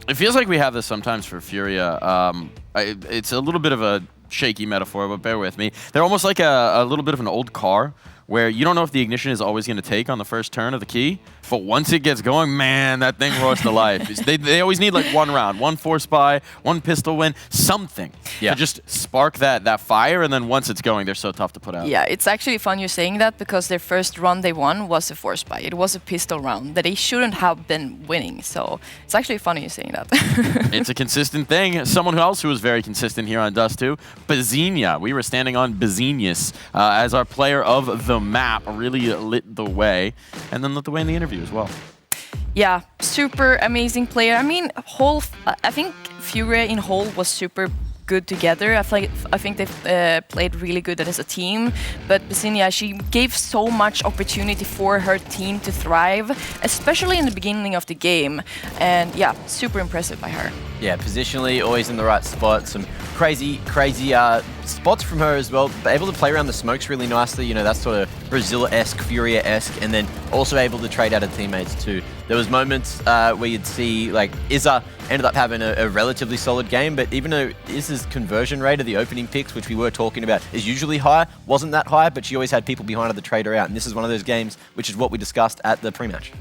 It feels like we have this sometimes for Furia. It's a little bit of a shaky metaphor, but bear with me. They're almost like a little bit of an old car where you don't know if the ignition is always going to take on the first turn of the key, but once it gets going, man, that thing roars to life. They always need like one round, one force buy, one pistol win, something to just spark that fire, and then once it's going, they're so tough to put out. Yeah, it's actually fun you saying that because their first run they won was a force buy. It was a pistol round that they shouldn't have been winning, so it's actually funny you saying that. It's a consistent thing. Someone else who was very consistent here on Dust 2, Bazinia. We were standing on Bazinius as our player of the map, really lit the way, and then lit the way in the interview as well. Yeah, super amazing player. I mean, I think Furia in whole was super good together. I think they've played really good as a team, but Bazinia, she gave so much opportunity for her team to thrive, especially in the beginning of the game, and yeah, super impressive by her. Yeah, positionally, always in the right spot. Some crazy spots from her as well. Able to play around the smokes really nicely. You know, that's sort of Brazil-esque, Furia-esque, and then also able to trade out of teammates too. There was moments where you'd see, like, Izza ended up having a relatively solid game, but even though Izza's conversion rate of the opening picks, which we were talking about, is usually high, wasn't that high, but she always had people behind her to trade her out, and this is one of those games, which is what we discussed at the pre-match.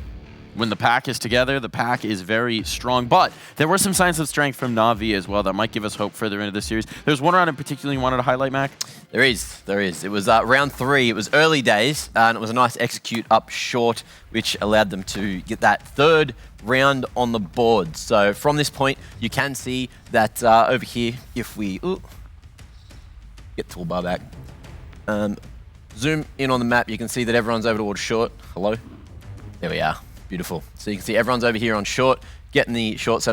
When the pack is together, the pack is very strong. But there were some signs of strength from Na'Vi as well that might give us hope further into this series. There's one round in particular you wanted to highlight, Mac? There is. It was round 3. It was early days, and it was a nice execute up short, which allowed them to get that third round on the board. So from this point, you can see that over here, if we get toolbar back, zoom in on the map, you can see that everyone's over towards short. Hello? There we are. Beautiful. So you can see everyone's over here on short, getting the short setup.